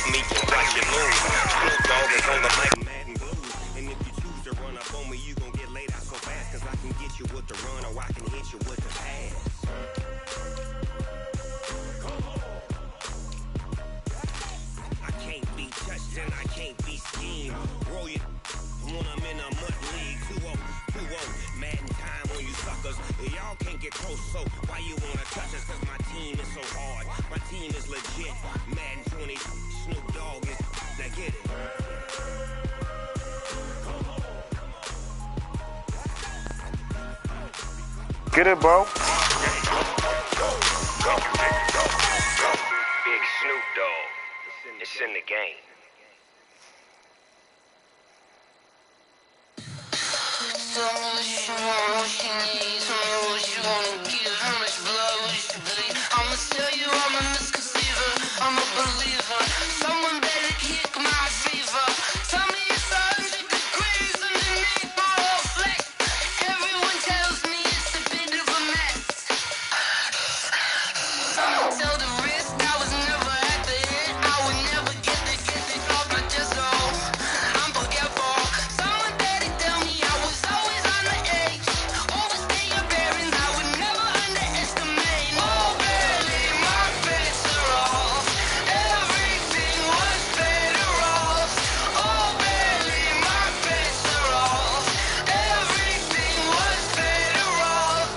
off me and watch it move. Snoop Dogg is on the mic, mad and blue. And if you choose to run up on me, you gon' get laid out so fast. Cause I can get you with the run or I can hit you with the pass. I can't be touched and I can't be schemed. Roll you when I'm in a mud league. 2-0, 2-0, mad in time on you suckers. Y'all can't get close, so why you wanna touch us? Cause my team is so hard, my team is legit. Madden 20, Snoop Dogg is, now get it. Get it, bro. Big Snoop Dogg, it's in the game. Tell me what you want, what you need. Tell me what you wanna give. How much blood would you bleed? I'ma tell you I'm a misconceiver. I'm a believer. Someone better kick my fever. Tell me it's 100 degrees underneath my whole flex. Everyone tells me it's a bit of a mess. I'ma tell the risk I was never at the hit. I would never get it off my chest. I'm forgetful. Someone better tell me I was always on the edge. Overstay your bearings, I would never underestimate. Oh, barely, my bets are off. Everything was better off. Oh, barely, my bets are off. Everything was better off.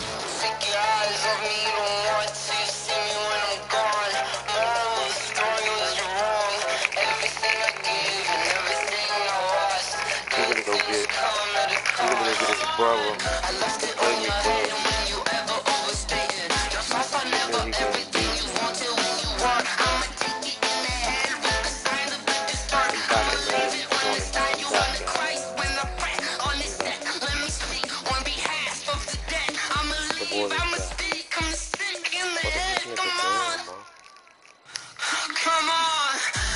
Take your eyes off me, you don't want to see me when I'm gone. Moral of the story was you're wrong. Everything I gave and everything I lost. We're gonna go get his brother. I left it on your head when you ever overstated. Your soft are never everything you wanted when you want. I'ma take it in the head with the sign of the start. I'ma leave it on the side. You want the Christ when I press on this set. Let me speak on behalf of the dead. I'ma leave, I'ma speak, I'm sick in the head. Come on. Come on.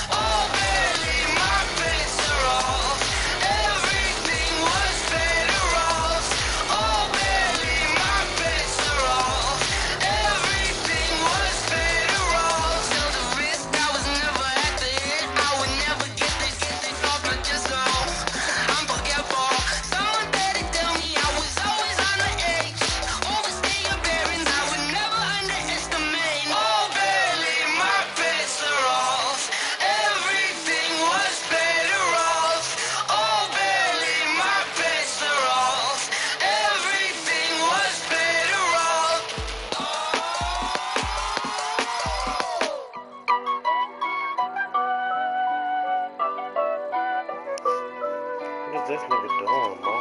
Oh, barely, my bets are off. Everything was better off. Oh, barely, my bets are off. Everything was better off. Till the risk I was never at the hit. I would never get it off my chest. I'm forgetful. Someone better tell me I was always on the edge. Overstay your bearings, I would never underestimate. Oh, barely, my bets are off. Everything was better off. Oh, barely, my bets are off. Everything was better off. What is this nigga doing, bro?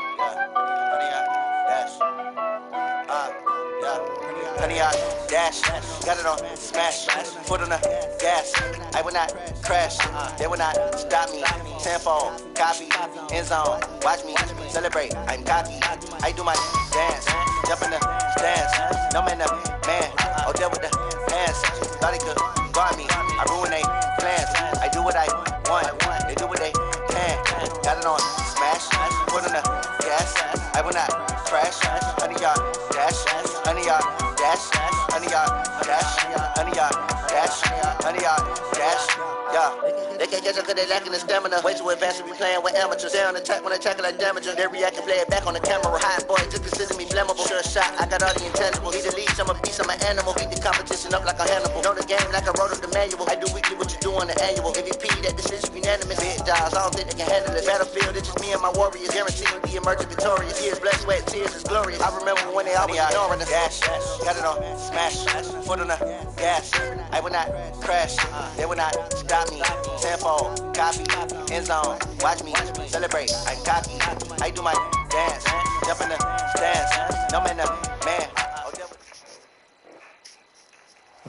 Honey, I dash, got it on smash, foot on the gas. I will not crash, they will not stop me. Tenfold, copy, end zone, watch me celebrate. I'm cocky, I do my dance, jump in the stands. No man, the man, oh, there with the hands. Thought he could guard me, I ruin they plans. I do what I want, they do what they can. Got it on smash, foot on the gas. I will not crash, honey, y'all dash, honey, y'all dash, honey, y'all dash, honey, y'all dash, honey, y'all dash, yeah. They can't catch up cause they lacking the stamina. Way too advanced to be playing with amateurs. They on attack when they tackle like damages. They react and play it back on the camera. Hot boy, just consider me flammable. Sure shot, I got all the intangibles. Need to lead, I'm a beast, I'm an animal. Beat the competition up like a Hannibal. Know the game like I wrote up the manual. I do weekly what you do on the annual. MVP, that decision unanimous. Big jobs, I don't think they can handle it. Battlefield, it's just me and my warriors. Guaranteed to be emerging victorious. Years, blood, sweat, tears is glorious. I remember when they always ignoring the dash. Got it on smash, foot on the gas. I will not crash, they will not stop me. Tenfold, copy, end zone, watch me celebrate. I'm cocky, I do my dance, jump in the stands. No man, the man.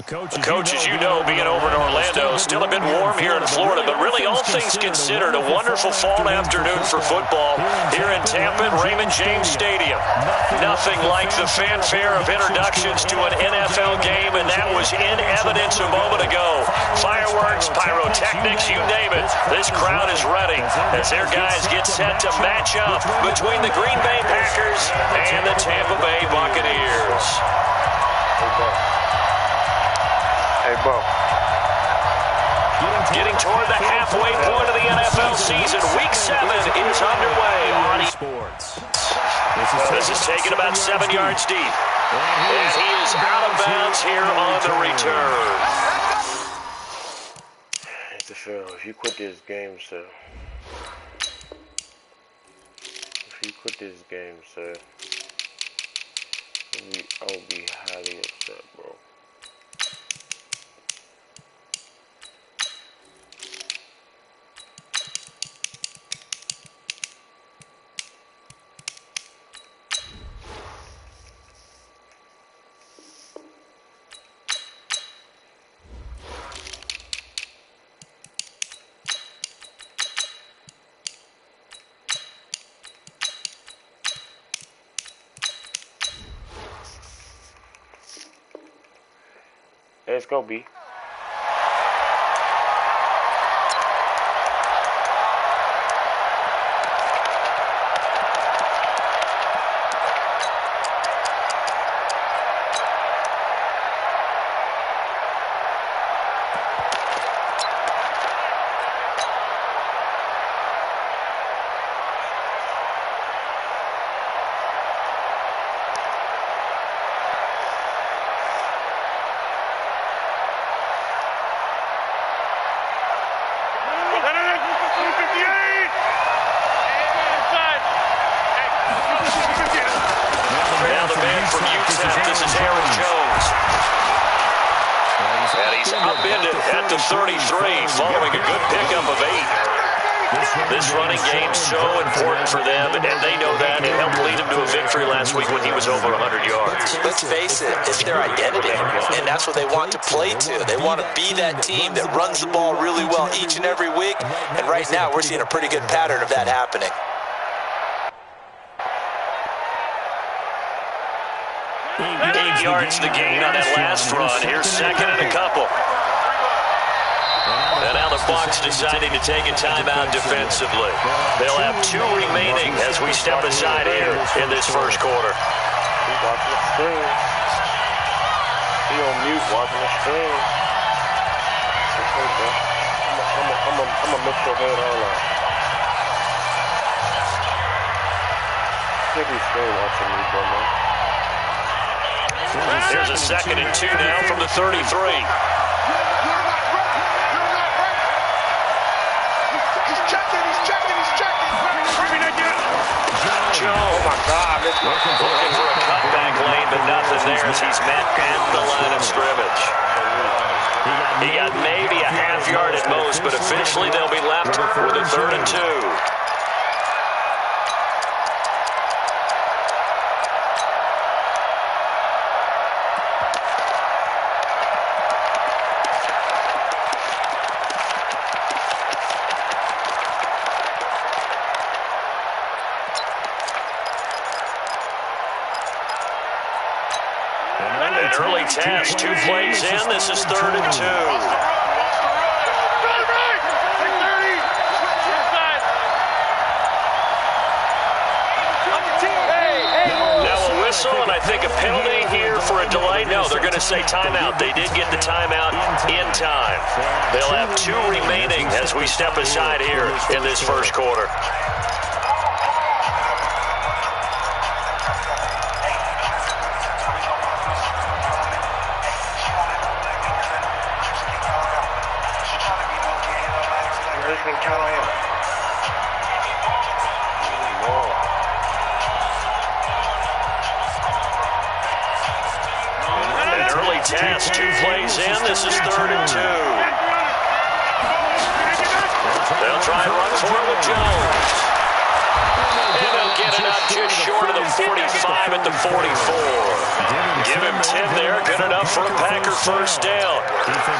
Coach, as you know, being over in Orlando, still a bit warm here in Florida, but really all things considered, a wonderful fall afternoon for football here in Tampa at Raymond James Stadium. Nothing like the fanfare of introductions to an NFL game, and that was in evidence a moment ago. Fireworks, pyrotechnics, you name it. This crowd is ready as their guys get set to match up between the Green Bay Packers and the Tampa Bay Buccaneers. Hey, bro. Getting Getting toward the halfway point of the NFL season. Week 7 is underway on eSports. This is taken about 7 yards deep. And he is out of bounds here on the return. It's a fail. If you quit this game, sir. If you quit this game, sir. I'll be highly upset, bro. Let's go, B. At the 33, following a good pickup of 8. This running game's so important for them, and they know that. It helped lead them to a victory last week when he was over 100 yards. Let's face it, it's their identity, and that's what they want to play to. They want to be that team that runs the ball really well each and every week, and right now we're seeing a pretty good pattern of that happening. 8 yards the gain on that last run. Here's second and a couple. And now the Bucs deciding to take a timeout defensively. They'll have 2 remaining as we step aside here in this first quarter. He's watching the screen. He on mute watching the screen. Okay, bro. I'm gonna mix your head all up. I think he's still watching me, bro, man. There's a 2nd and 2 now from the 33. Oh my God! Looking for a cutback lane, but nothing there as he's met at the line of scrimmage. He got maybe a half yard at most, but officially they'll be left with a 3rd and 2. Early test, 2 plays in. This is 3rd and 2. Now a whistle and I think a penalty here for a delay. No, they're going to say timeout. They did get the timeout in time. They'll have 2 remaining as we step aside here in this first quarter. Test, 2 plays in. This is 3rd and 2. They'll try and run for it with Jones. And they'll get it up just short of the 45 at the 44. Give him 10 there. Good enough for a Packer first down.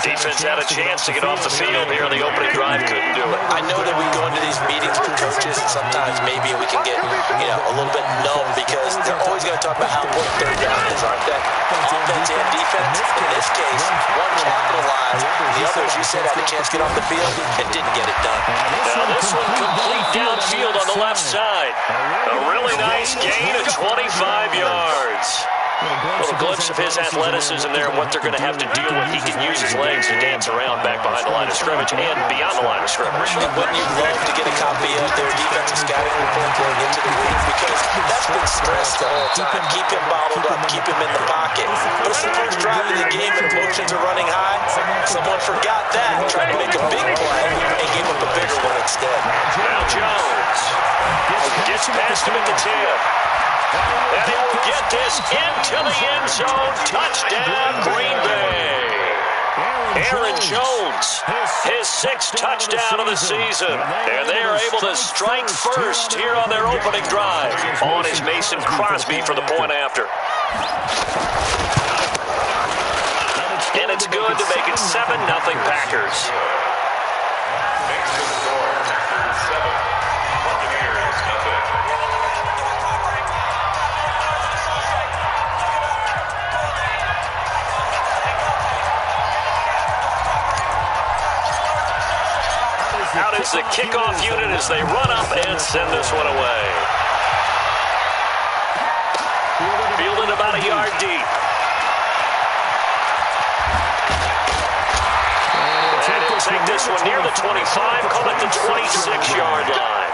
Defense had a chance to get off the field here on the opening drive. Couldn't do it. I know that we go into these meetings with coaches, and sometimes maybe we can get, a little bit numb because they're always going to talk about how important 3rd down is, aren't they? Offense and defense. In this case, one capitalized. The other, as you said, had a chance to get off the field and didn't get it done. Now this one complete downfield on the left side. A really nice gain of 25 yards. A little glimpse of his athleticism there and what they're going to have to deal with. He can use his legs to dance around back behind the line of scrimmage and beyond the line of scrimmage. Wouldn't you love to get a copy of their defensive scouting report going into the week? Because that's been stressed the whole time. Keep him bottled up, keep him in the pocket. But it's the first drive of the game and emotions are running high. Someone forgot that, tried to make a big play and gave up a bigger one instead. Now Jones gets past him at the 10. And he will get this into the end zone. Touchdown, Green Bay. Aaron Jones, his 6th touchdown of the season. And they are able to strike first here on their opening drive. On is Mason Crosby for the point after. And it's good to make it 7-0 Packers. Out is the kickoff unit as they run up and send this one away. Fielded about a yard deep. And he'll take this one near the 25, call it the 26-yard line.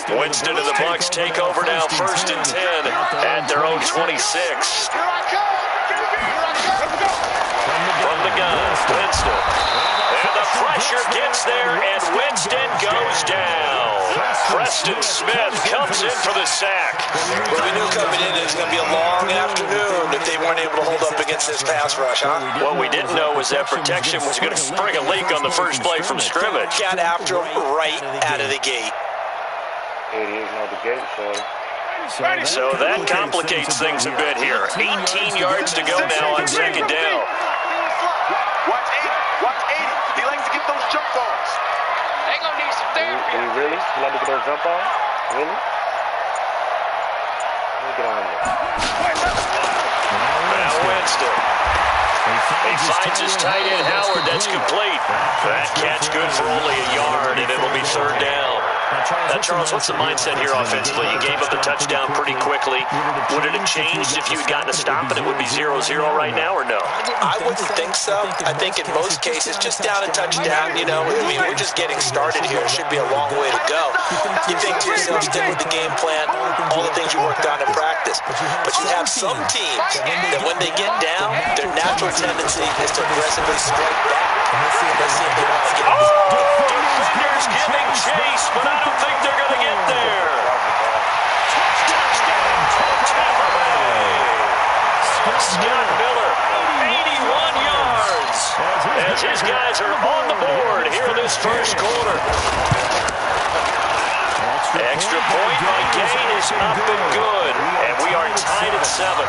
Winston and the Bucs take over now, 1st and 10 at their own 26. From the gun, Winston. And the pressure gets there, and Winston goes down. Preston Smith comes in for the sack. Well, we knew coming in it was going to be a long afternoon if they weren't able to hold up against this pass rush, huh? What we didn't know was that protection was going to spring a leak on the first play from scrimmage. Got after him right out of the gate. 88 out the gate, So that complicates things a bit here. 18 yards to go now on 2nd down. Watch 80. He likes to get those jump balls. They gonna need some therapy. Did he really? He like to get those jump balls? Really? Let me get on there. Now Winston. He finds his tight end Howard. That's complete. That catch good for only a yard, and it'll be 3rd down. Now, Charles, what's the mindset here offensively? You gave up the touchdown pretty quickly. Would it have changed if you had gotten a stop and it would be 0-0 right now, or no? I wouldn't think so. I think in most cases, just down a touchdown, you know, I mean, we're just getting started here. It should be a long way to go. You think to yourself, stick with the game plan, all the things you worked on in practice. But you have some teams that when they get down, their natural tendency is to aggressively strike back. Let's see if they want to get Defenders giving chase, but I don't think they're going to get there. Touchdown, Tampa Bay. Scott Miller, 81 yards, as his guys are on the board here in this first quarter. Extra point by Gain is up and good, and we are tied at 7.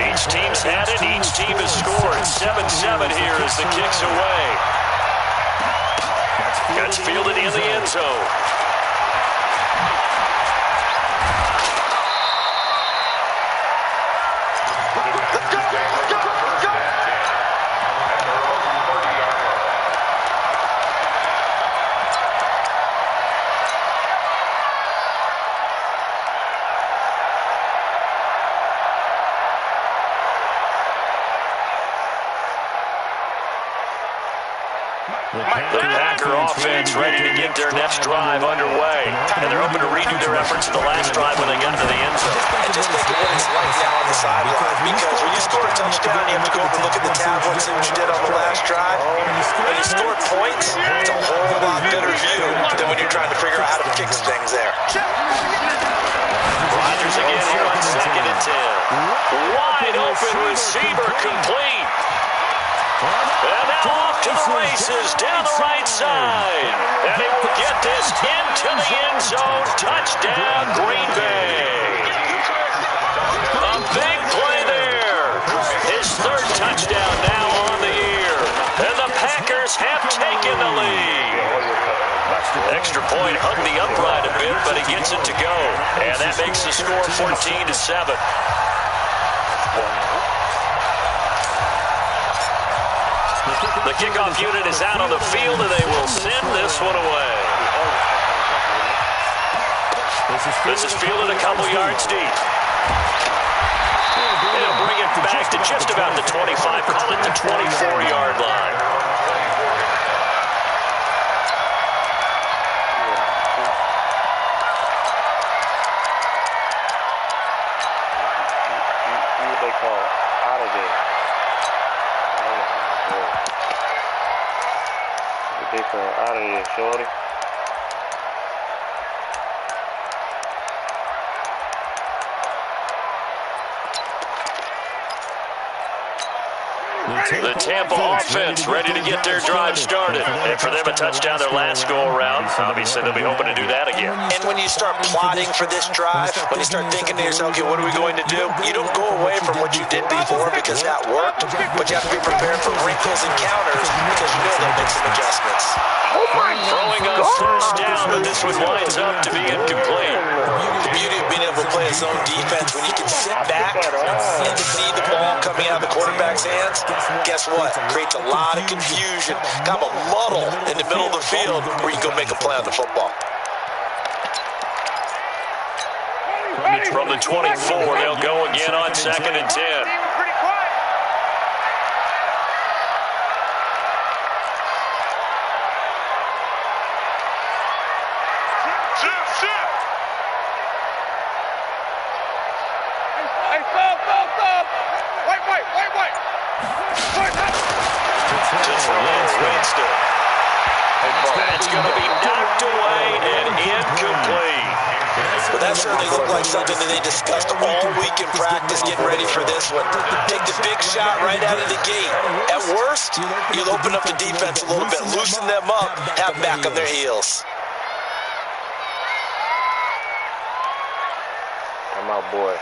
Each team's had it. Each team has scored. 7-7 here as the kick's away. Gets fielded in the end zone. The Packer offense ready to get their next drive underway. And they're hoping to redo their efforts in the last drive when they got into the end zone. And just think of what it's like now on the sideline. Because when you score a touchdown, you have to go over and look at the tablet and see what you did on the last drive. When you score points, it's a whole lot better view than when you're trying to figure out how to fix things there. Rodgers again here on open receiver complete. And now off to the races down the right side. And he will get this into the end zone. Touchdown, Green Bay. A big play there. His third touchdown now on the year. And the Packers have taken the lead. Extra point hugged the upright a bit, but he gets it to go. And that makes the score 14-7. The kickoff unit is out on the field, and they will send this one away. This is fielded a couple yards deep. They'll bring it back to just about the 25, call it the 24-yard line. What they call out of there. What they call out of here, shorty. The Tampa offense ready to get their drive started. And for them, a touchdown their last go-around. Obviously, they'll be hoping to do that again. And when you start plotting for this drive, when you start thinking to yourself, okay, what are we going to do? You don't go away from what you did before because that worked, but you have to be prepared for wrinkles and counters because you know they'll make some adjustments. Throwing on first down, but this one winds up to be incomplete. The beauty of being able to play a zone defense when you can sit back and see the ball coming out of the quarterback's hands, guess what? Creates a lot of confusion, kind of a muddle in the middle of the field where you can go make a play on the football. From the 24, they'll go again on 2nd and 10. That's going to be knocked away and incomplete. But that certainly looked like something that they discussed all week in practice, getting ready for this one. Take the big shot right out of the gate. At worst, you'll open up the defense a little bit, loosen them up, have them back on their heels. Come out, boy.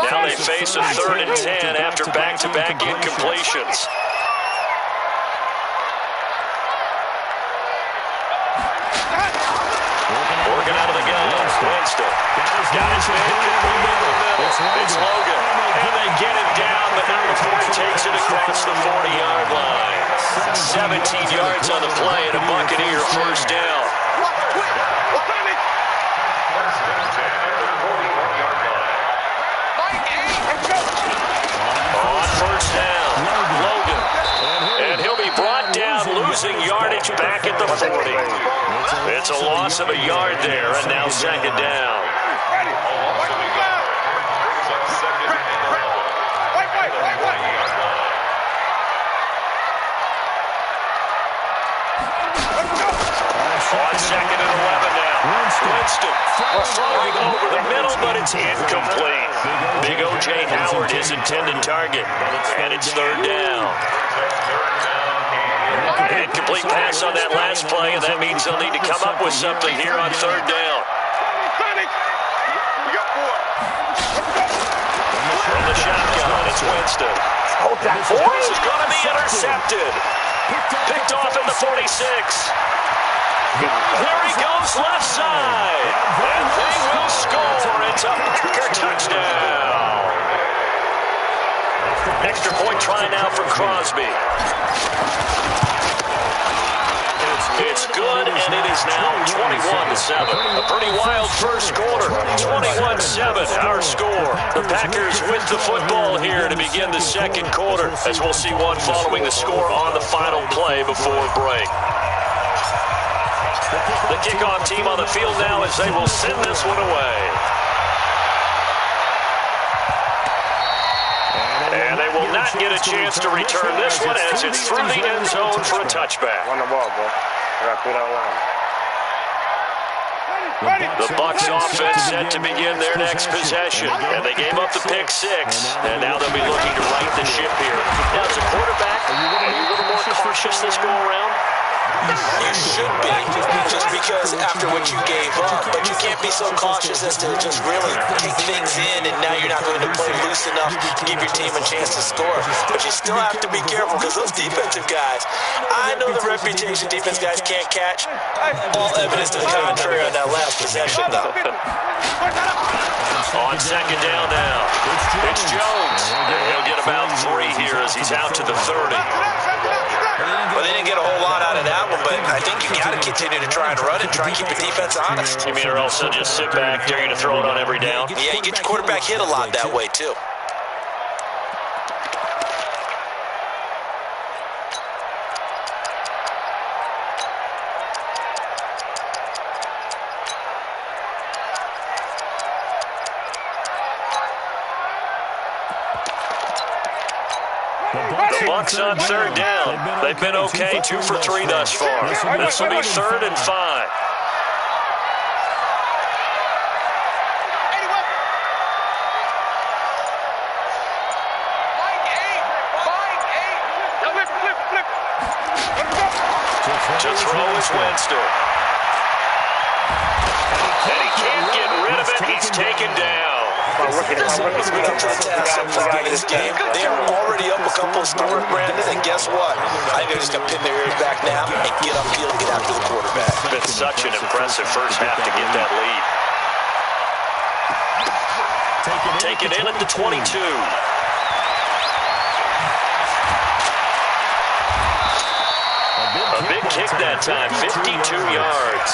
Now they face a 3rd and 10 after back-to-back incompletions. Working out of the gun. Winston. Got his man complete in the middle. It's Logan. And they get him down, but now the Ford takes it across the 40-yard line. 17 yards on the play and a Buccaneer first down. On first down, Logan. And he'll be brought down, losing yardage back at the 40. It's a loss of a yard there, and now 2nd down. On 2nd and 11 now. Winston throwing over the middle, but it's incomplete. Big O.J. Howard, his intended target, and it's 3rd down. Incomplete pass on that last play, and that means they'll need to come up with something here on 3rd down. From the shotgun, it's Winston. This is going to be intercepted. Picked off at the 46. There he goes, left side. And they will score. It's a Packer touchdown. Extra point try now for Crosby. It's good, and it is now 21-7. A pretty wild first quarter. 21-7, our score. The Packers with the football here to begin the 2nd quarter, as we'll see one following the score on the final play before break. The kickoff team on the field now as they will send this one away. And they will not get a chance to return this one as it's through the end zone for a touchback. Run the ball, bro. I got 3 down line. The Bucs offense set to begin their next possession. And they gave up the pick six. And now they'll be looking to right the ship here. Now, as a quarterback, are you a little more cautious this go around? You should be, just because after what you gave up, but you can't be so cautious as to just really take things in, and now you're not going to play loose enough to give your team a chance to score. But you still have to be careful, because those defensive guys, I know the reputation defense guys can't catch. All evidence to the contrary on that last possession, though. On second down now, it's Jones. And he'll get about 3 here as he's out to the 30. Well, they didn't get a whole lot out of that one, but I think you got to continue to try and run it, try and keep the defense honest. You mean or else they'll just sit back, dare you to throw it on every down? Yeah, you get your quarterback hit a lot that way, too. The Bucs on third down. They've been okay, 2 for 3 thus far. This will be 3rd and 5. To throw is Winston. And he can't get rid of it. He's taken down. It's been up to the task so far in this game. They are already up a couple of scores, Brandon, and guess what? I think they're just going to pin their ears back now and get upfield and get after the quarterback. It's been such an impressive first half to get that lead. Taken in at the 22. A big kick that time, 52 yards.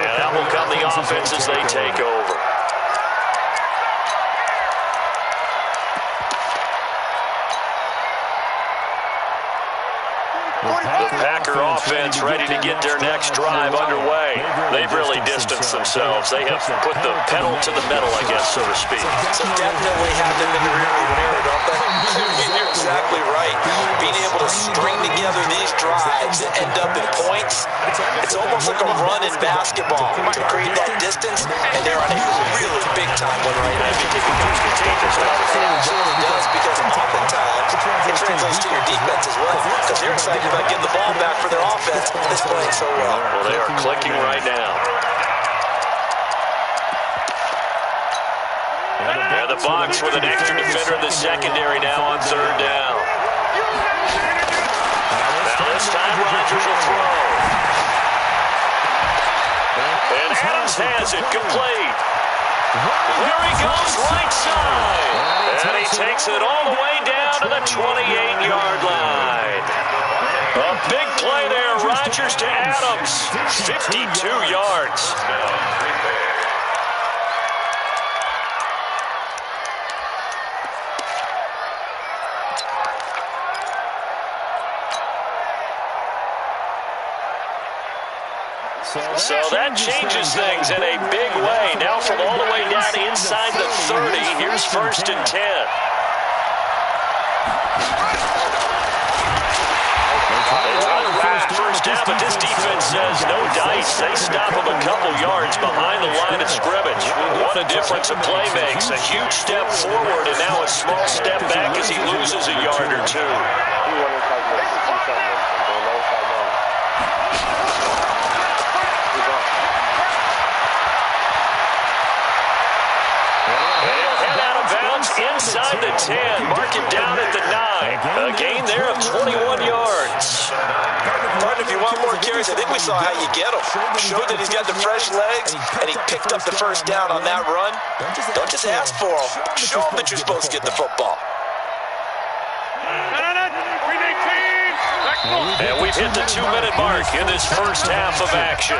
And that will come the offense as they take over. The Packer offense ready to get their next drive underway. They've really distanced themselves. They have put the pedal to the metal, I guess, so to speak. So definitely have them in the rearview mirror, don't they? You're exactly right. Being able to string together these drives and end up in points, it's almost like a run in basketball. To create that distance, and they're on a really big-time one right now. It becomes contagious. It absolutely does, because oftentimes it translates to your defense as well, because they're excited about getting the ball back for their offense that's playing so well. Well, they are clicking right now. And the Bucs with an extra defender in the secondary now on third down. Now this time Rodgers will throw. And Adams has it complete. There he goes, right side. And he takes it all the way down to the 28-yard line. A big play there, Rodgers to Adams. 52 yards. So that changes things in a big way. Now from all the way down inside the 30, here's 1st and 10. First down, but this defense says no dice. They stop him a couple yards behind the line of scrimmage. What a difference a play makes. A huge step forward and now a small step back as he loses a yard or two. Inside the 10, mark him down at the 9. A gain there of 21 yards. Partner, if you want more carries, I think we saw how you get him. Show that he's got the fresh legs, and he picked up the first down on that run. Don't just ask for him. Show him that you're supposed to get the football. And we've hit the 2-minute mark in this first half of action.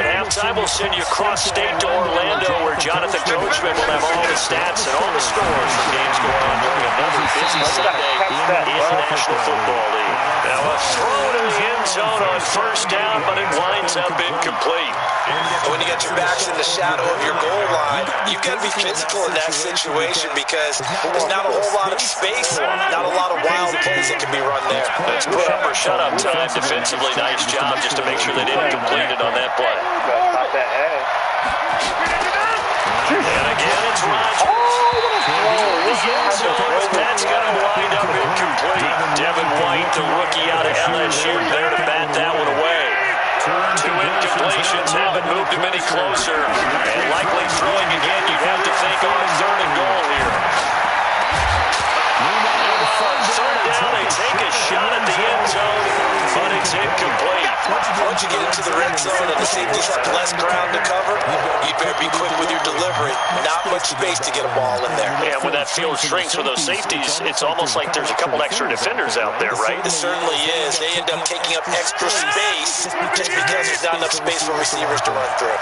Halftime will send you cross-state to Orlando, where Jonathan Coachman will have all the stats and all the scores from games going on during another busy Sunday in National Football League. Now a throw to the end zone on first down, but it winds up incomplete. When you got your backs in the shadow of your goal line, you've got to be physical in that situation because there's not a whole lot of space, not a lot of wild plays that can be run there. Let's put up or shut up time defensively. Nice job just to make sure they didn't complete it on that play. And again, it's Rodgers. That's going to wind up incomplete. Devin White, the rookie out of LSU, there to bat that one away. Two incompletions haven't moved him any closer. And likely throwing again, you'd have to think on 3rd and goal here. Third down, they take a shot at the end zone, but it's incomplete. Once you get into the red zone and the safeties have less ground to cover, you better be quick with your delivery. Not much space to get a ball in there. Yeah, when that field shrinks with those safeties, it's almost like there's a couple extra defenders out there, right? It certainly is. They end up taking up extra space just because there's not enough space for receivers to run through.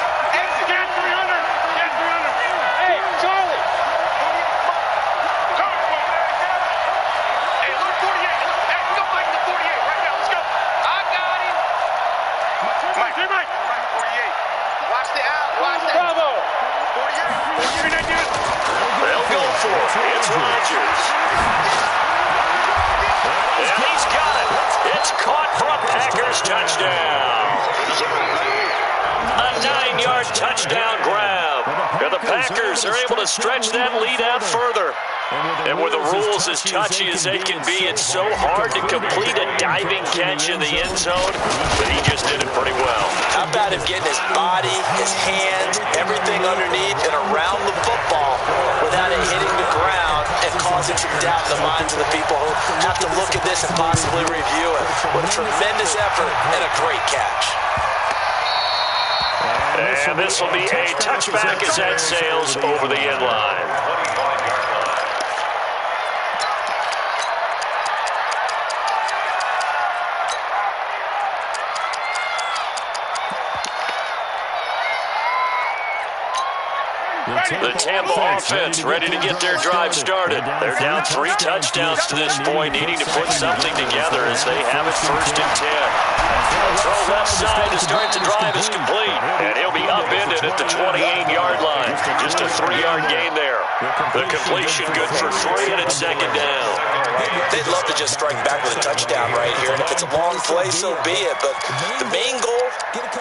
It's Rodgers. And he's got it. It's caught for a Packers touchdown. A 9-yard touchdown grab. And the Packers are able to stretch that lead out further. And with the rules as touchy as they can be, it's so hard to complete a diving catch in the end zone, but he just did it pretty well. How about him getting his body, his hands, everything underneath and around the football without it hitting the ground and causing some doubt in the minds of the people who have to look at this and possibly review it. What a tremendous effort and a great catch. And this will be a touchback as that sails over the end line. The Tampa offense ready to get their drive started. They're down 3 touchdowns to this point, needing to put something together as they have it 1st and 10. Throw left side to start the drive is complete, and he'll be upended at the 28-yard line. Just a 3-yard gain there. The completion good for 3, and it's 2nd down. They'd love to just strike back with a touchdown right here, and if it's a long play, so be it. But the main goal,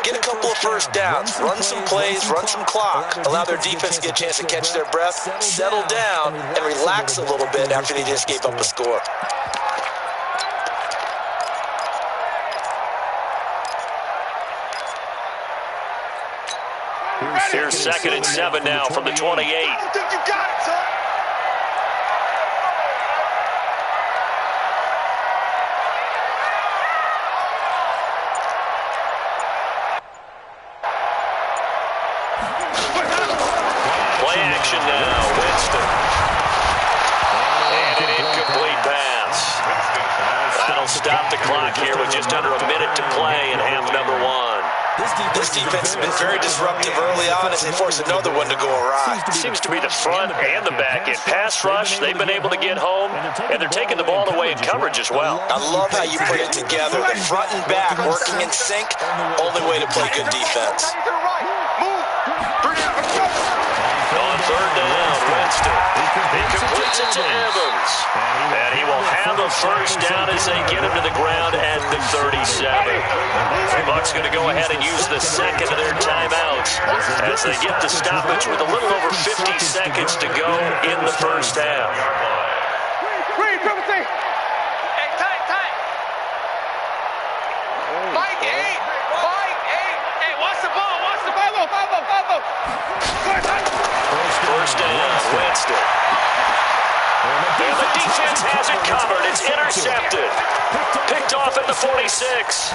get a couple of first downs, run some plays, run some clock, allow their defense to get a chance to catch their breath, settle down, and relax a little bit after they just gave up a score. Here's 2nd and 7 now from the 28. I think you got it, son. Play action now, Winston. And an incomplete pass. That'll stop the clock here with just under a minute to play in half number 1. This defense has been very disruptive early on as they force another one to go awry. Seems to be the front and the back. In pass rush, they've been able to get home, and they're taking the ball away in coverage as well. I love how you put it together. The front and back working in sync, only way to play good defense. On 3rd down, Winston. He completes it to Evans. And he will have a first down as they get him to the ground at the 37. The Bucs going to go ahead and use the 2nd of their timeouts as they get the stoppage with a little over 50 seconds to go in the first half. Mike 8. Hey, watch the ball. First down, Winston. And the defense has it covered. It's intercepted. Picked off at the 46.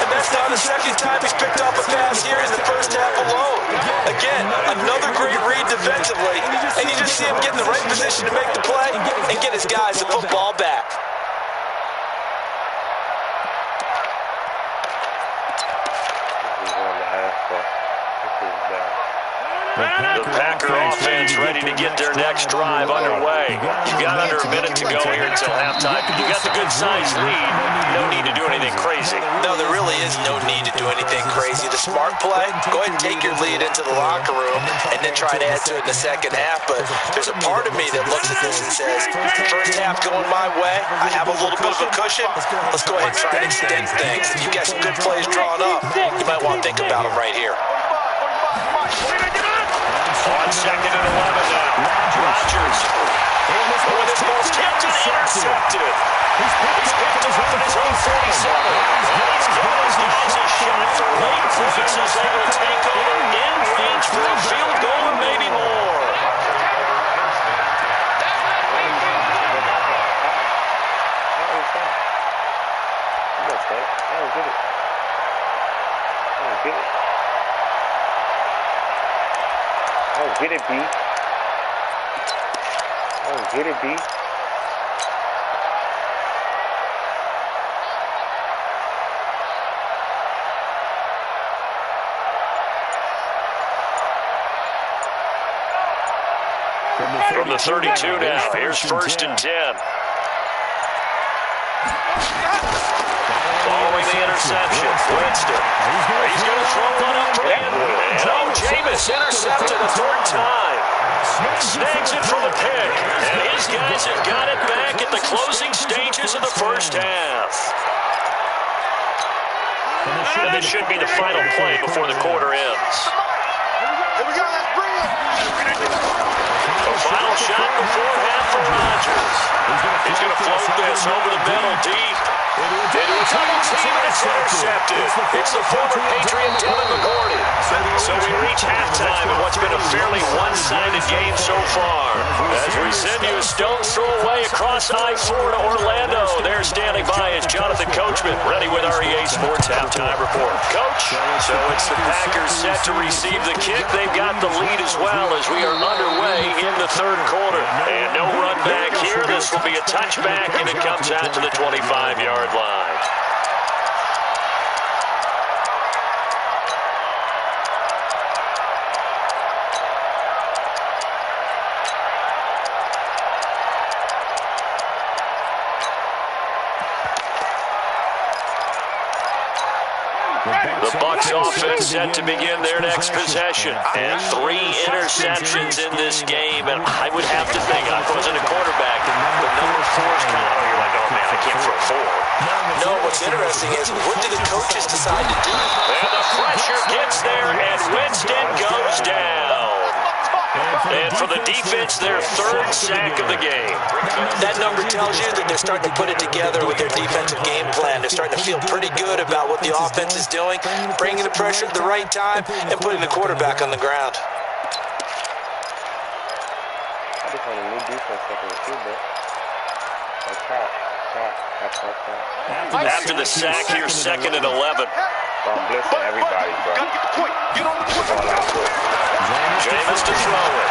And that's not the second time he's picked off a pass here in the first half alone. Again, another great read defensively. And you just see him get in the right position to make the play and get his guys the football back. The Packer offense ready to get their next drive underway. way. You've got under a minute to go here until halftime. You got the good-sized lead. No need to do anything crazy. No, there really is no need to do anything crazy. The smart play, go ahead and take your lead into the locker room and then try to add to it in the second half. But there's a part of me that looks at this and says, first half going my way, I have a little bit of a cushion. Let's go ahead and try and extend things. If you've got some good plays drawn up, you might want to think about them right here. On second and 11 now. Rodgers. With his ball tipped and intercepted. He's picked him up at his own 47. And he's got his eyes a shot for late points as they will take over in range for a field goal and maybe more. Get it, B. Oh, get it, B. From the 32 now, here's 1st and 10. Following the interception, Winston. He's going to throw one up for the end. And Jameis intercepted a third time. Snags it for the pick. And his guys have got it back at the closing stages of the first half. And this should be the final play before the quarter ends. Here we go, let's bring it. A final shot before half for Rodgers. He's going to float this over the middle deep. Into a double team, and it's intercepted. It's the former Patriot Devin McCourty. So we reach halftime in what's been a fairly one-sided game so far. As we send you a stone's throw away across I-4 to Orlando. There standing by is Jonathan Coachman, ready with our EA Sports Halftime Report. Coach, so it's the Packers set to receive the kick. They've got the lead as well as we are underway in the third quarter. And no run back here. This will be a touchback, and it comes out to the 25-yard line. The Bucs offense set to begin their next possession. And 3 interceptions in this game. And I would have to think, I wasn't a quarterback, but number 4 is kind of, you're like, oh man, I can't throw 4. No, what's interesting is, what do the coaches decide to do? And the pressure gets there, and Winston goes down. And for the defense, their 3rd sack of the game. That number tells you that they're starting to put it together with their defensive game plan. They're starting to feel pretty good about what the offense is doing, bringing the pressure at the right time, and putting the quarterback on the ground. I just want a new defense second or two, bro. After the sack, here's 2nd and 11. I'm blessing everybody, bro. Gotta get the point. Get on the point. Jameis to throw it.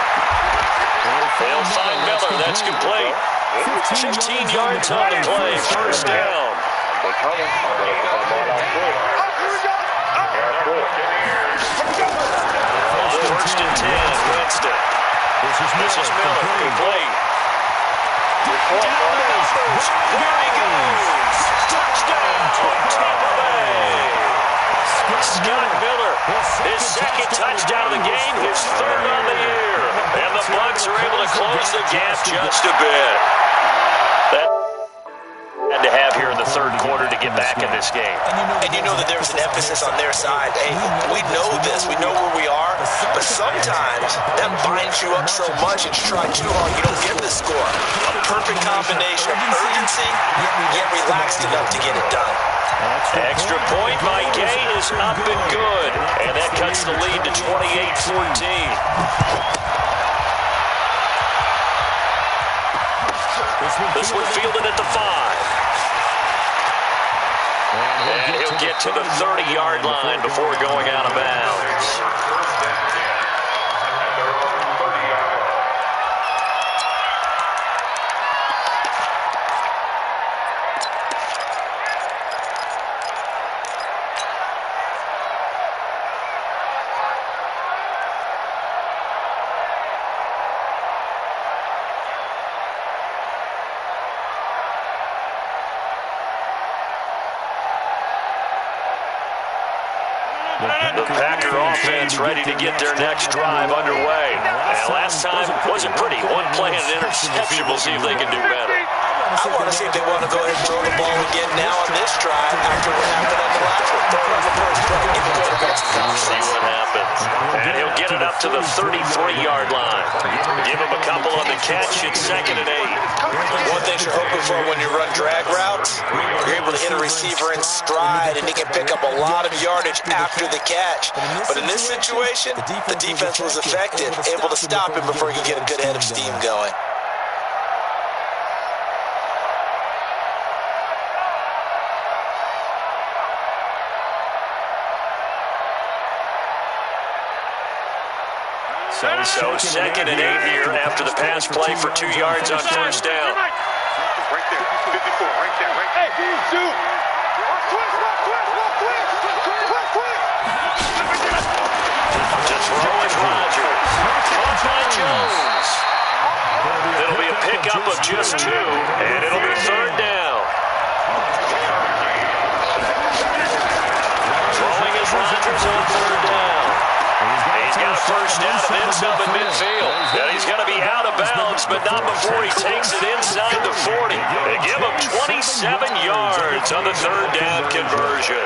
They'll find Miller. That's complete. 15 yards on the play. 1st down. They're coming. First and 10. Winston. This is Miller. Complete. There he goes. Touchdown, Tampa Bay. Scott Miller, his 2nd touchdown of the game, his 3rd on the year. And the Bucs are able to close the gap just a bit. That had to have here in the 3rd quarter to get back in this game. And you know that there was an emphasis on their side. Hey, we know this. We know where we are. But sometimes that binds you up so much and you try too hard, you don't get the score. A perfect combination of urgency, yet relaxed enough to get it done. Extra point by Gay is up and good. And that cuts the lead to 28-14. This one fielded at the 5. And he'll get to the 30-yard line before going out of bounds. defense ready to get their next drive underway. And last time wasn't pretty. One play and an interception. We'll see if they can do better. I want to see if they want to go ahead and throw the ball again now on this drive after what happened on the last one. Throw it on the first play. Give the quarterback some time. See what happens. And he'll get it up to the 33-yard line. Give him a couple on the catch. It's 2nd and 8. One thing you're hoping for when you run drag routes, you're able to hit a receiver in stride, and he can pick up a lot of yardage after the catch. But in this situation, the defense was effective, able to stop him before he could get a good head of steam going. So 2nd and 8 here after the pass play for 2 yards on first down. Right there, 54, right there, right there. Hey, Zoo! To throw is Rodgers. Caught by Jones. It'll be a pickup of just 2, and it'll be 3rd down. Throwing is Rodgers on 3rd down. He's got a first down and then some in midfield. And he's going to be out of bounds, but not before he takes it inside the 40. They give him 27 yards on the 3rd down conversion.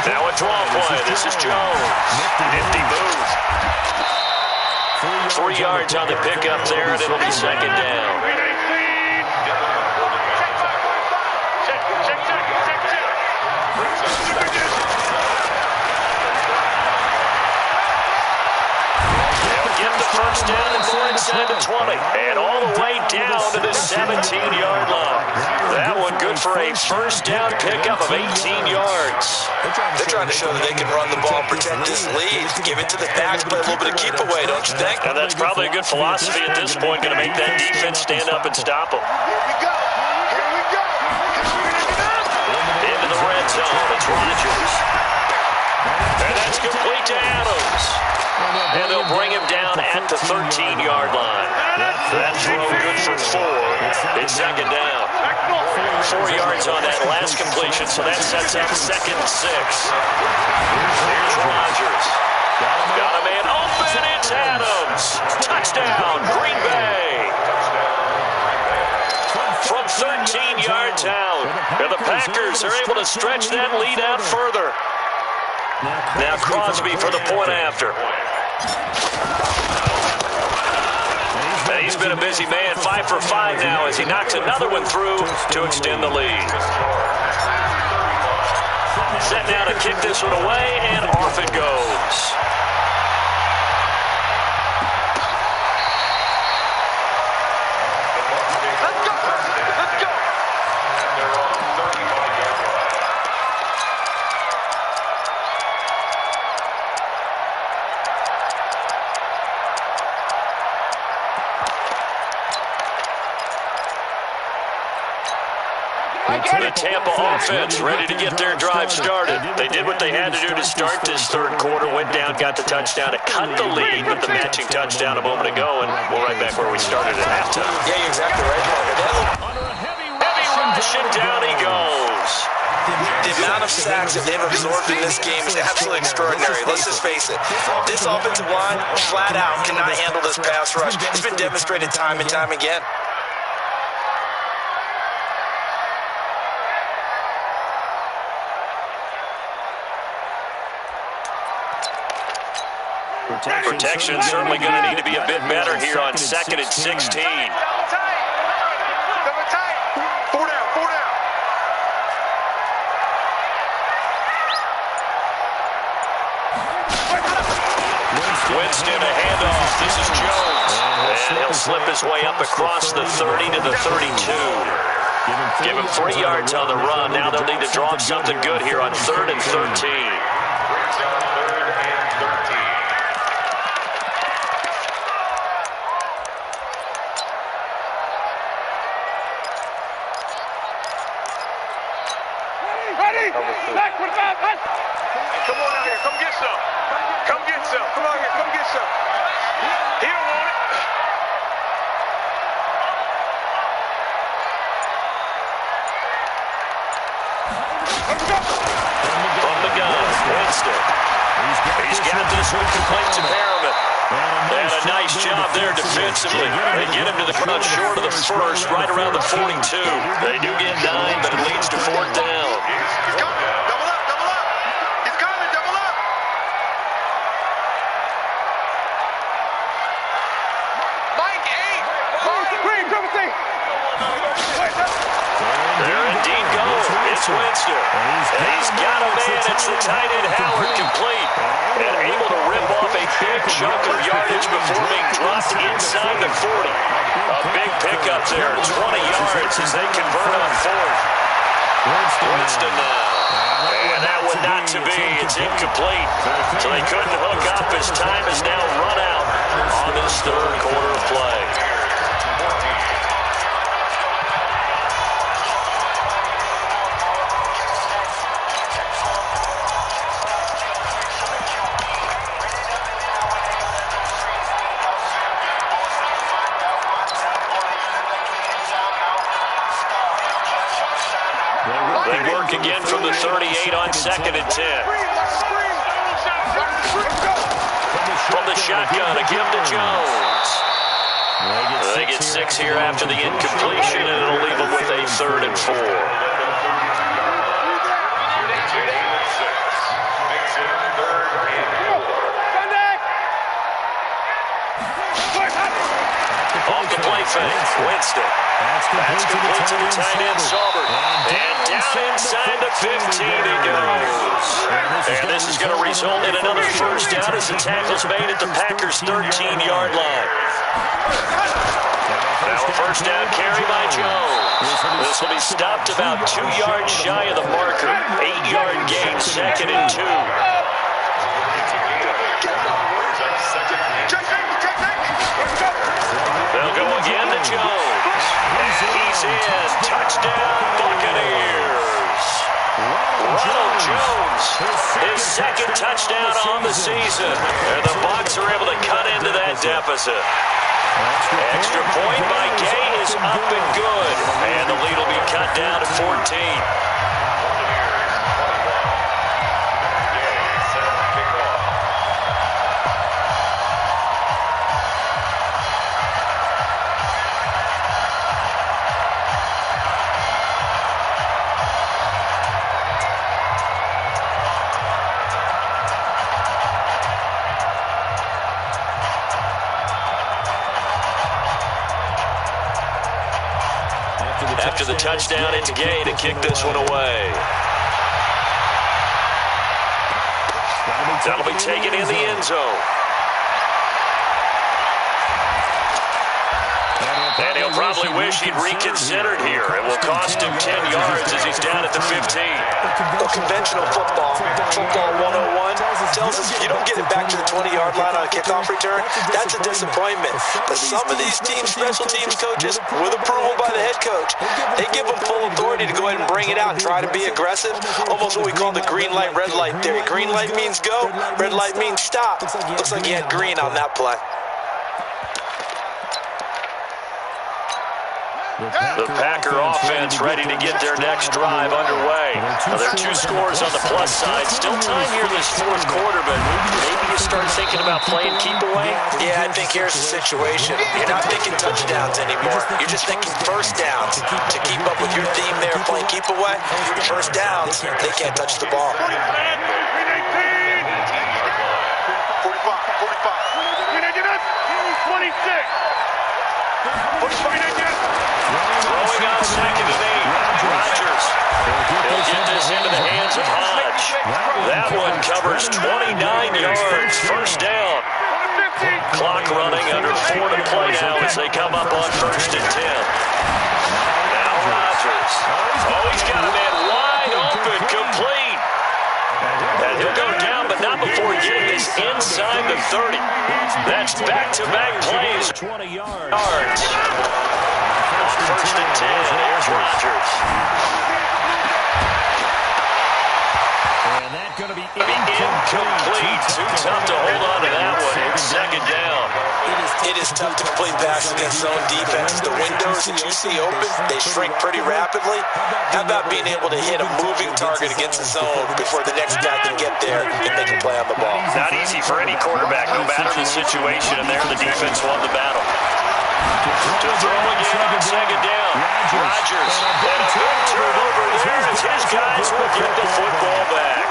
Now a draw play. This is Jones. Nifty move. 3 yards on the pickup there, and it'll be 2nd down. They'll get the first down and more inside the 20. And all the way down to the 17-yard line. That one good for a first down pickup of 18 yards. They're trying to show that they can run the ball and protect this lead. Give it to the backs, play a little bit of keep away, don't you think? And that's probably a good philosophy at this point, going to make that defense stand up and stop them. Into the red zone, it's Rodgers. And that's complete to Adams. And they'll bring him down at the 13-yard line. That throw good for 4. It's 2nd down. 4 yards on that last completion, so that sets up 2nd and 6. Here's Rodgers. Got a man open. It's Adams. Touchdown, Green Bay. From 13 yards out. And the Packers are able to stretch that lead out further. Now Crosby for the point after. He's been a busy man, 5 for 5 now as he knocks another one through to extend the lead. Set now to kick this one away, and off it goes. The Tampa offense ready to get their drive started. They did what they had to do to start this 3rd quarter, went down, got the touchdown to cut the lead with the matching touchdown a moment ago, and we're right back where we started at halftime. Yeah, you're exactly right. Under a heavy rush, and down he goes. The amount of sacks that they've absorbed in this game is absolutely extraordinary. Let's just face it. This offensive line, flat out, cannot handle this pass rush. It's been demonstrated time and time again. Protection certainly going to need to be a bit better here on 2nd and 16. Winston, a handoff. This is Jones. And he'll slip his way up across the 30 to the 32. Give him 3 yards on the run. Now they'll need to draw up something good here on 3rd and 13. Come on out here. Come get some. Come get some. Come on here. Come get some. He don't want it. From the gun, Winston. He's got this one complete to Perriman. And a nice job there defensively. They get him to the front short of the first, right around the 42. They do get 9, but it leads to 4th down. He's coming. Double up. Double up. He's coming. Double up. Mike 8. There indeed goes. It's Winston. And he's got a man. It's the tight end Howard complete. And able to rip off a big chunk of yardage before being dropped inside the 40. A big pickup there. 20 yards as they convert on 4th. Winston now. And that one not to be. It's incomplete. So they couldn't hook up. His time is now run out on this 3rd quarter of play. They work again from the 38 on 2nd and 10. From the shotgun, a give to Jones. They get 6 here after the incompletion, and it'll leave them with a 3rd and 4. Off the play fake, Winston. That's complete to the tight end, Saubert. And down inside the 15 he goes. And this is going to result in another 1st down as the tackle's made at the Packers' 13-yard line. Now a 1st down carry by Jones. This will be stopped about 2 yards shy of the marker. 8-yard gain, 2nd and 2. They'll go again to Jones. And he's in. Touchdown, Buccaneers. Ronald Jones, his 2nd touchdown on the season. And the Bucs are able to cut into that deficit. Extra point by Gay is up and good. And the lead will be cut down to 14. After the touchdown, it's Gay to kick this one away. That'll be taken in the end zone. And he'll probably wish he'd reconsidered here. It will cost him 10 yards as he's down at the 15. Well, conventional football 101, tells us if you don't get it back to the 20-yard line on a kickoff return, that's a disappointment. But some of these teams, special teams coaches, with approval by the head coach, they give them full authority to go ahead and bring it out and try to be aggressive. Almost what we call the green light, red light theory. Green light means go, red light means stop. Looks like he had green on that play. The Packer offense ready to get their next drive underway. Now, there are 2 scores on the plus side. Still time here in this 4th quarter, but maybe you start thinking about playing keep away? Yeah, I think here's the situation. You're not thinking touchdowns anymore. You're just thinking 1st downs. To keep up with your theme there, playing keep away, 1st downs, they can't touch the ball. 45. 26. 45. Throwing on 2nd and 8. Rodgers. He'll get this into the hands of Hodge. That one covers 29 yards. 1st down. Clock running under 4 to play now as they come up on 1st and 10. Now Rodgers. Oh, he's got a man wide open, complete. And he'll go down, but not before getting this inside the 30. That's back-to-back plays. 20 yards. 1st and 10, here's Rodgers. And that's going to be incomplete. Too tough to hold on to that one. It's second down. It is tough to complete passes against zone defense. The windows that you see open, they shrink pretty rapidly. How about being able to hit a moving target against the zone before the next guy can get there and make a play on the ball? Not easy for any quarterback, no matter the situation, and there the defense won the battle. To throw again on second down. Rodgers. And a big turnover there as his guys will get the football back.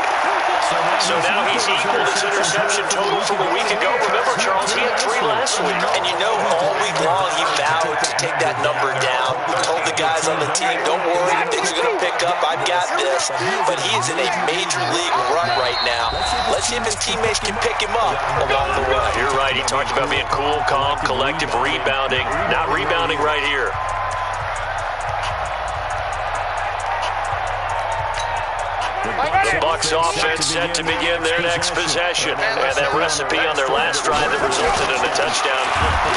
So now he's equaled his interception total from a week ago. Remember, Charles, he had 3 last week. And you know, all week long he vowed to take that number down. He told the guys on the team, don't worry, things are going to pick up. I've got this. But he is in a major league run right now. Let's see if his teammates can pick him up along the way. You're right. He talked about being cool, calm, collective, rebounding. Not rebounding right here. The Bucs offense set to begin their next possession. And that recipe on their last drive that resulted in a touchdown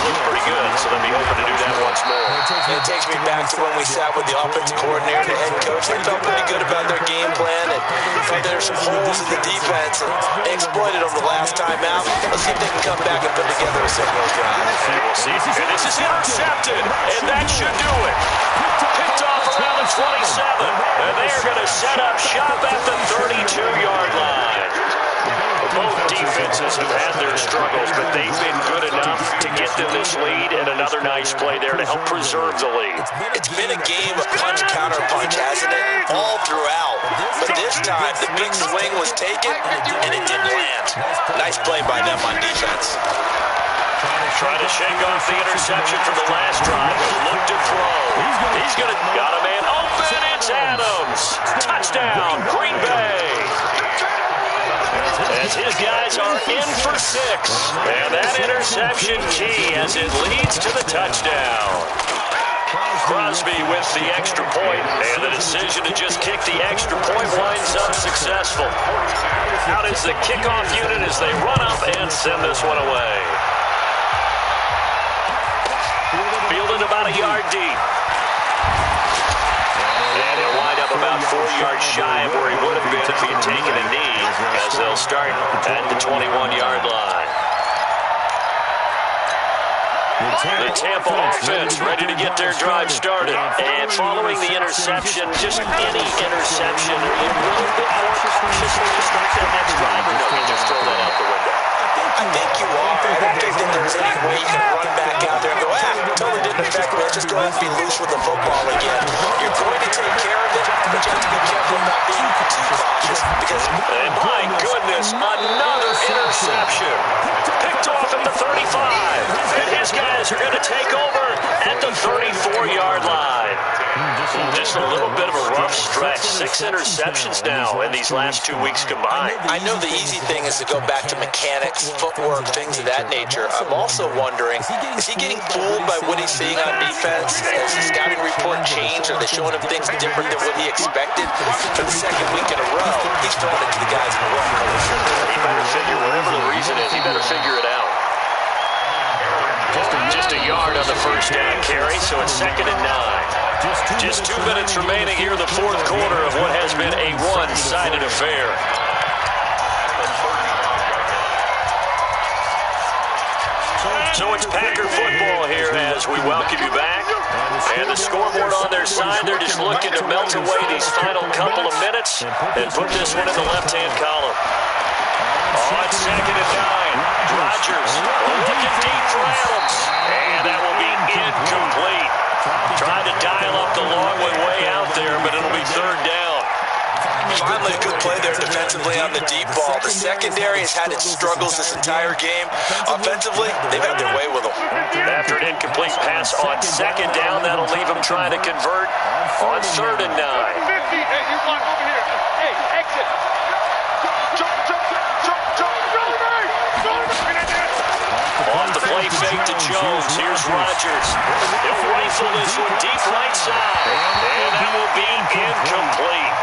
looked pretty good, so they'll be hoping to do that once more. It takes me back to when we sat with the offensive coordinator and the head coach. They felt pretty good about their game plan and felt there were some holes in the defense, and they exploited them the last time out. Let's see if they can come back and put together a single drive. And we'll see. And this is intercepted, and that should do it. Picked off around the 27, and they are going to set up shop at the 32-yard line. Both defenses have had their struggles, but they've been good enough to get them this lead, and another nice play there to help preserve the lead. It's been a game of punch, counter punch, hasn't it? All throughout. But this time, the big swing was taken, and it didn't land. Nice play by them on defense. Trying to shake off the interception from the last drive. Look to throw. He's going to got a man open. It's Adams. Touchdown, Green Bay. As his guys are in for 6. And that interception key as it leads to the touchdown. Crosby with the extra point, and the decision to just kick the extra point winds up successful. Out is the kickoff unit as they run up and send this one away. Fielded about a yard deep. And he'll wind up about 4 yards shy of where he would have been if he had taken a knee, as they'll start at the 21-yard line. The Tampa offense ready to get their drive started. And following the interception, just any interception, are you a little bit more cautious when you start that next drive, or no, you just throw that out the window? I think you are. I don't think that there's any way you can run back out there and go, totally didn't affect me. Let's just go ahead and be loose with the football again. You're going to take care of it, but you have to be careful about being too cautious. Because, and my goodness, another interception. Picked off at the 35. And his guys are going to take over at the 34-yard line. Just a little bit of a rough stretch. 6 interceptions now in these last 2 weeks combined. I know the easy thing is to go back to mechanics, footwork, things of that nature. I'm also wondering, is he getting fooled by what he's seeing on defense? Has the scouting report changed? Are they showing him things different than what he expected? For the second week in a row, he's throwing it to the guys in the wrong color. He better figure, whatever the reason is, he better figure it out. Just a yard on the first down carry, so it's 2nd and 9. Just 2 minutes remaining here in the 4th quarter of what has been a one-sided affair. So it's Packer football here as we welcome you back. And the scoreboard on their side, they're just looking to melt away these final couple of minutes and put this one in the left-hand column. On 2nd and 9, Rodgers looking deep for Adams. And that will be incomplete. Trying to dial up the long way out there, but it'll be 3rd down. Finally, a good play there defensively on the deep ball. The secondary has had its struggles this entire game. Offensively, they've had their way with them. After an incomplete pass on 2nd down, that'll leave them trying to convert on 3rd and 9. Hey, you block over here. Hey, exit. Jump. Off the play fake to Jones. Here's Rodgers. He'll rifle this one deep right side. And that will be incomplete.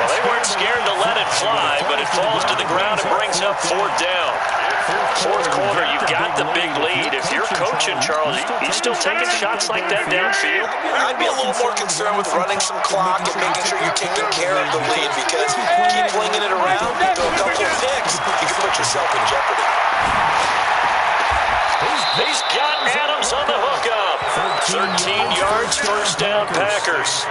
Well, they weren't scared to let it fly, but it falls to the ground and brings up 4th down. Fourth quarter, you've got the big lead. If you're coaching Charles, he's still taking shots like that downfield. I'd be a little more concerned with running some clock and making sure you're taking care of the lead, because keep flinging it around, you throw a couple of picks, you can put yourself in jeopardy. He's got Adams on the hookup. 13 yards, first down, Packers.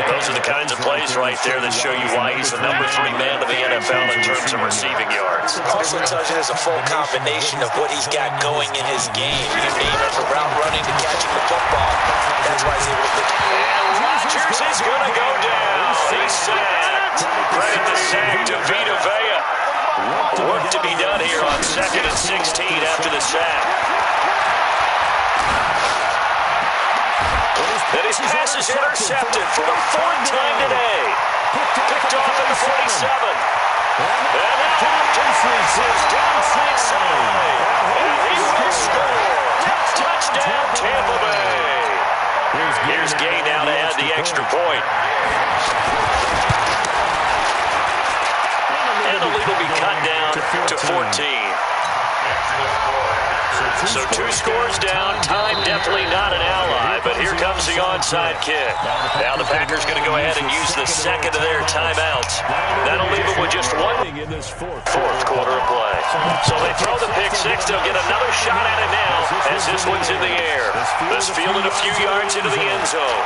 Those are the kinds of plays right there that show you why he's the number 3 man of the NFL in terms of receiving yards. Also tells you there's a full combination of what he's got going in his game. You can name it from route running to catching the football. That's why he's able to pick it. And Rodgers is going to go down. He's sacked. Credit the sack to Vita Vea. Work to be done here on 2nd and 16 after the sack. And his pass is intercepted for the 4th time today. Picked off at the 47. And now Rodgers is down the right side. And he will score. Touchdown, Tampa Bay. Here's Gay now to add the extra point. And the lead will be cut down to 14. So 2 scores down. Time definitely not an ally, but here comes the onside kick. Now the Packers going to go ahead and use the second of their timeouts. That'll leave them with just one in this fourth quarter of play. So they throw the pick 6. They'll get another shot at it now as this one's in the air. This fielded a few yards into the end zone.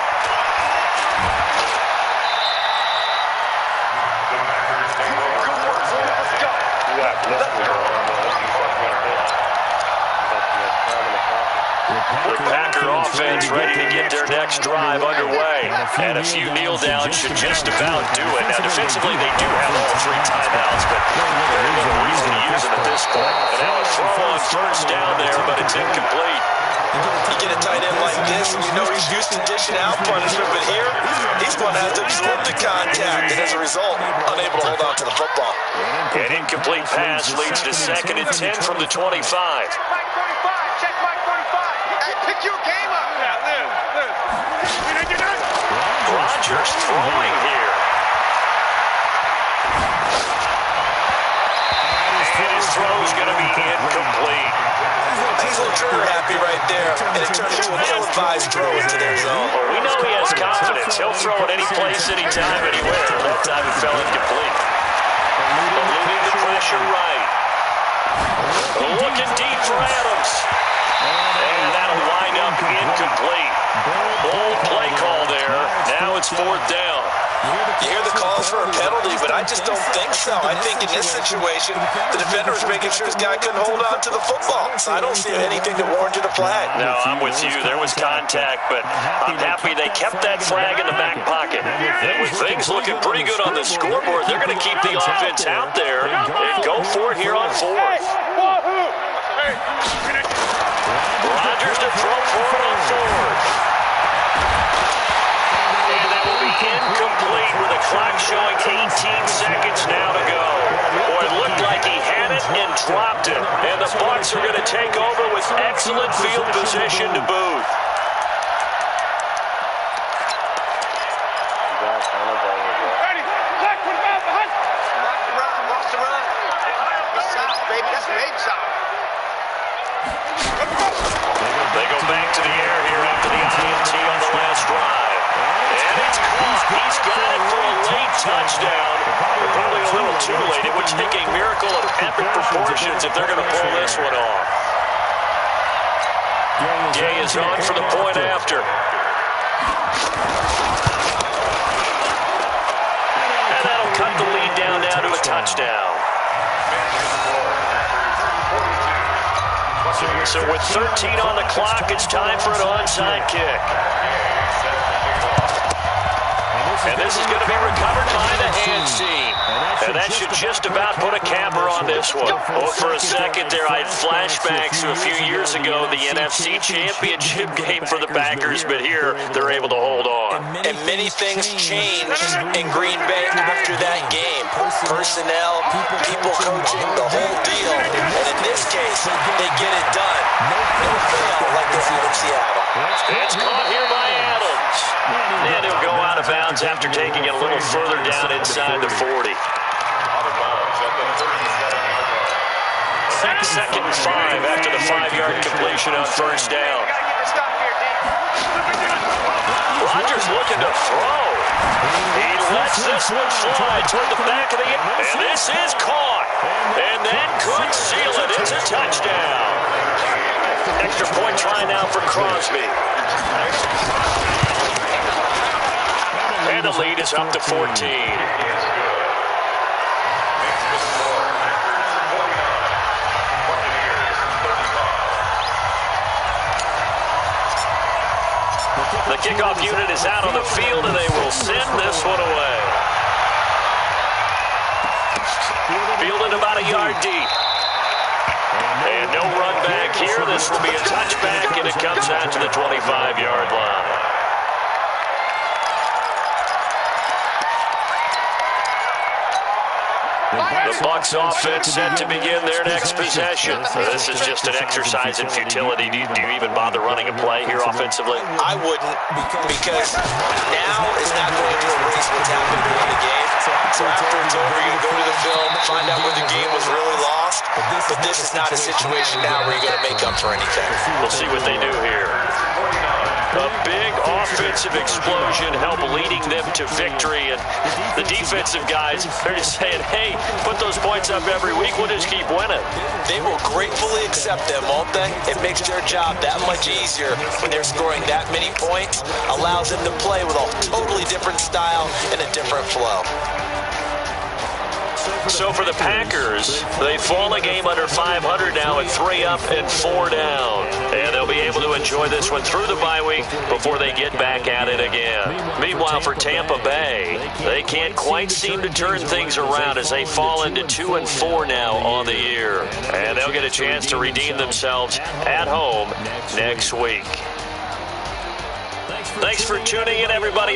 The Packer offense ready to get their next drive underway. And a few kneel downs should just about do it. Now, defensively, they do have all 3 timeouts, but very little reason to use them at this point. And now a throw on first down there, but it's incomplete. You get a tight end like this, and you know he's used to dishing out punishment, but here, he's going to have to absorb the contact, and as a result, unable to hold on to the football. An incomplete pass leads to 2nd and 10 from the 25. Check Mike 45. Hey, pick your game up. Rodgers throwing here. And his throw is going to be incomplete. He's a little trigger happy right there, and it turned into an ill-advised throw into their zone. Well, we know he has confidence. He'll throw it any place, anytime, anywhere. That time it fell incomplete. Eluding the pressure right. Looking deep for Adams. And that'll wind up incomplete. Bold play call there. Now it's 4th down. You hear the calls for a penalty, but I just don't think so. I think in this situation, the defender was making sure his guy couldn't hold on to the football. So I don't see anything that warranted a flag. No, I'm with you. There was contact, but I'm happy they kept that flag in the back pocket. And with things looking pretty good on the scoreboard, they're going to keep the offense out there and go for it here on 4th. Rodgers to throw for it on 4th. And that will be incomplete with the clock showing 18 seconds now to go. Boy, it looked like he had it and dropped it. And the Bucs are going to take over with excellent field position to boot. Ready. Black, put him out behind. Watch the run. That's south, baby. That's baby south. They go back to the air here after the INT on the last drive. And it's caught. He's got it for a late touchdown. Probably a little too late. It would take a miracle of epic proportions if they're going to pull this one off. Gay is on for the point after. And that'll cut the lead down now to a touchdown. So with 13 on the clock, it's time for an onside kick. And this is going to be recovered by the hand seam. And that should just about put a capper on this one. Oh, for a second there, I had flashbacks to a few years ago, the NFC Championship game for the Packers, but here they're able to hold on. And many things changed in Green Bay after that game. Personnel, people coaching, the whole deal. And in this case, they get it done. No fail like they did in Seattle. It's caught here by Adams. And he'll go out of bounds after taking it a little further down inside the 40. Second and 5 after the 5-yard completion on first down. Rodgers looking to throw. He lets this one fly toward the back of the end. And this is caught. And that could seal it. It's a touchdown. Extra point try now for Crosby. And the lead is up to 14. The kickoff unit is out on the field, and they will send this one away. Fielded about a yard deep. And no run back here. This will be a touchback, and it comes out to the 25-yard line. The Bucs offense set to begin their next possession. This is just an exercise in futility. Do you even bother running a play here offensively? I wouldn't, because now is not going to erase what's happened during the game. So after it's over, you can go to the film, find out where the game was really lost. But this is not a situation now where you're going to make up for anything. We'll see what they do here. A big offensive explosion helped leading them to victory. And the defensive guys, they're just saying, hey, put those points up every week. We'll just keep winning. They will gratefully accept them, won't they? It makes their job that much easier when they're scoring that many points. Allows them to play with a totally different style and a different flow. So for the Packers, they fall a game under 500 now at 3 up and 4 down. And they'll be able to enjoy this one through the bye week before they get back at it again. Meanwhile, for Tampa Bay, they can't quite seem to turn things around as they fall into 2 and 4 now on the year. And they'll get a chance to redeem themselves at home next week. Thanks for tuning in, everybody.